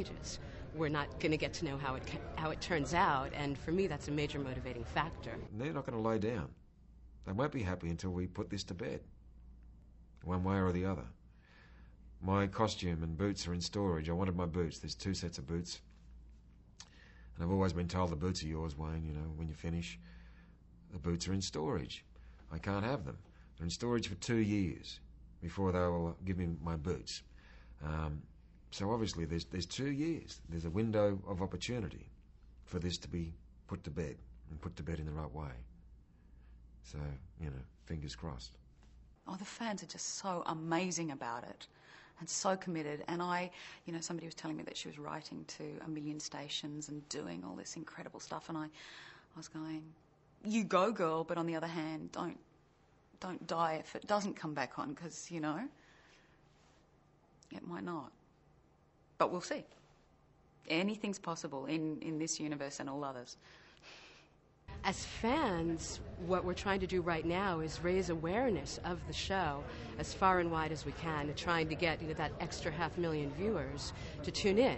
stages. We're not going to get to know how it turns out, and for me that's a major motivating factor. They're not going to lay down. They won't be happy until we put this to bed, one way or the other. My costume and boots are in storage. I wanted my boots. There's 2 sets of boots. And I've always been told the boots are yours, Wayne, you know, when you finish. The boots are in storage. I can't have them. They're in storage for 2 years before they will give me my boots. So obviously there's 2 years. There's a window of opportunity for this to be put to bed, and put to bed in the right way. So, you know, fingers crossed. Oh, the fans are just so amazing about it and so committed. And somebody was telling me that she was writing to 1 million stations and doing all this incredible stuff. And I was going, you go, girl, but on the other hand, don't die if it doesn't come back on, because, you know, it might not. But we'll see. Anything's possible in this universe and all others. As fans, what we're trying to do right now is raise awareness of the show as far and wide as we can, and trying to get that extra 500,000 viewers to tune in.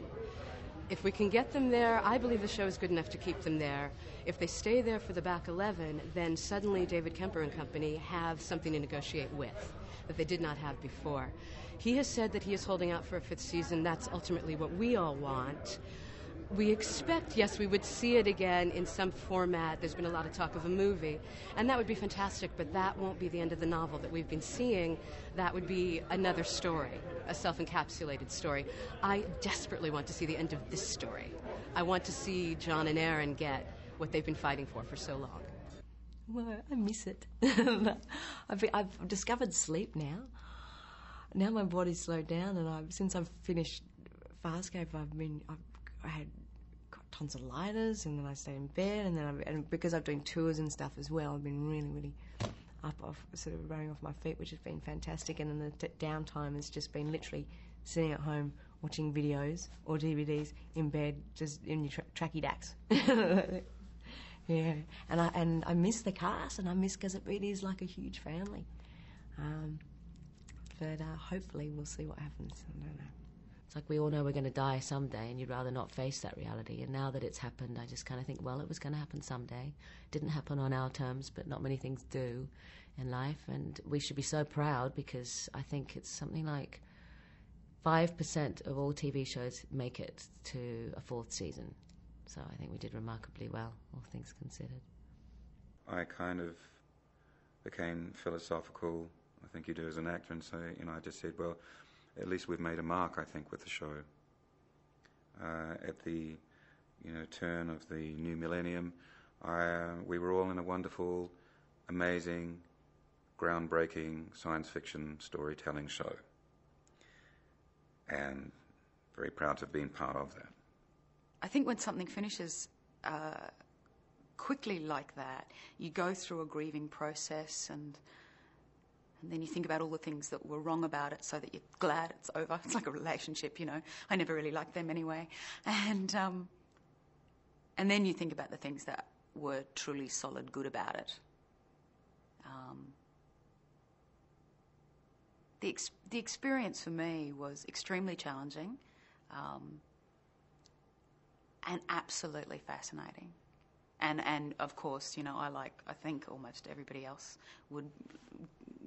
If we can get them there, I believe the show is good enough to keep them there. If they stay there for the back 11, then suddenly David Kemper and company have something to negotiate with that they did not have before. He has said that he is holding out for a 5th season. That's ultimately what we all want. We expect, yes, we would see it again in some format. There's been a lot of talk of a movie, and that would be fantastic, but that won't be the end of the novel that we've been seeing. That would be another story, a self-encapsulated story. I desperately want to see the end of this story. I want to see John and Aaron get what they've been fighting for so long. Well, I miss it. I've discovered sleep now. Now my body's slowed down, and since I've finished FarScape, I had got tonsillitis, and then I stayed in bed, and because I'm doing tours and stuff as well, I've been really sort of running off my feet, which has been fantastic. And then the downtime has just been literally sitting at home watching videos or DVDs in bed, just in your tracky dacks. Yeah, and I miss the cast, and I miss, because it really is like a huge family. But hopefully we'll see what happens. I don't know. It's like we all know we're going to die someday, and you'd rather not face that reality. And now that it's happened, I just kind of think, well, it was going to happen someday. It didn't happen on our terms, but not many things do in life. And we should be so proud, because I think it's something like 5% of all TV shows make it to a 4th season. So I think we did remarkably well, all things considered. I kind of became philosophical, I think you do as an actor, and so, I just said, well, at least we've made a mark, I think, with the show. At the, turn of the new millennium, we were all in a wonderful, amazing, groundbreaking science fiction storytelling show. And very proud to have been part of that. I think when something finishes quickly like that, you go through a grieving process, and then you think about all the things that were wrong about it, so that you're glad it's over. It's like a relationship, I never really liked them anyway. And then you think about the things that were truly solid good about it. The experience for me was extremely challenging, and absolutely fascinating. And of course, I think almost everybody else would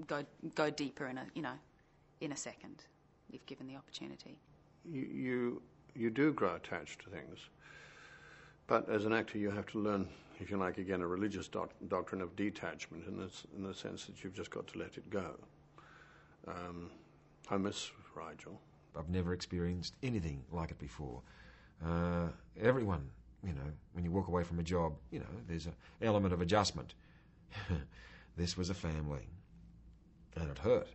go deeper in a second, if given the opportunity. You do grow attached to things, but as an actor you have to learn, if you like, again, a religious doctrine of detachment, in the sense that you've just got to let it go. I miss Rigel. I've never experienced anything like it before. Everyone, when you walk away from a job, there's an element of adjustment. This was a family, and it hurt.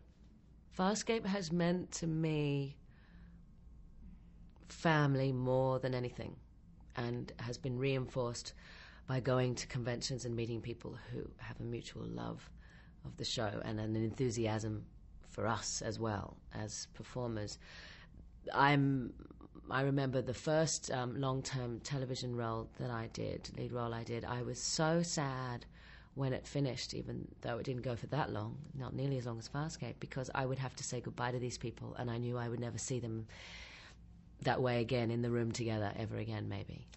FarScape has meant to me family more than anything, and has been reinforced by going to conventions and meeting people who have a mutual love of the show and an enthusiasm for us as well as performers. I remember the first long-term television role that I did, lead role I did, I was so sad when it finished, even though it didn't go for that long, not nearly as long as FarScape, because I would have to say goodbye to these people, and I knew I would never see them that way again in the room together ever again, maybe.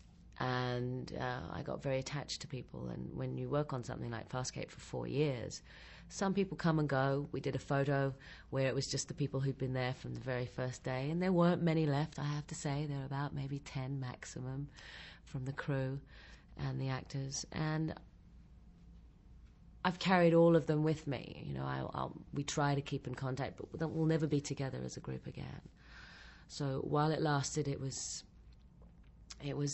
And I got very attached to people. And when you work on something like FarScape for 4 years, some people come and go. We did a photo where it was just the people who'd been there from the very first day, and there weren't many left, I have to say. There were about maybe 10 maximum from the crew and the actors. And I've carried all of them with me. You know, we try to keep in contact, but we'll never be together as a group again. So while it lasted, it was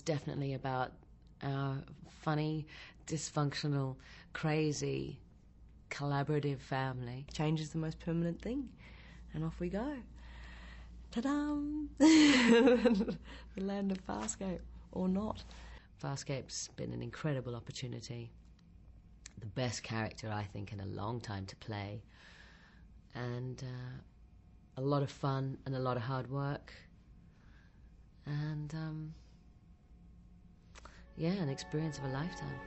definitely about our funny, dysfunctional, crazy, collaborative family. Change is the most permanent thing, and off we go. Ta-da! The land of FarScape, or not. FarScape's been an incredible opportunity. The best character, I think, in a long time to play. And a lot of fun and a lot of hard work. And, yeah, an experience of a lifetime.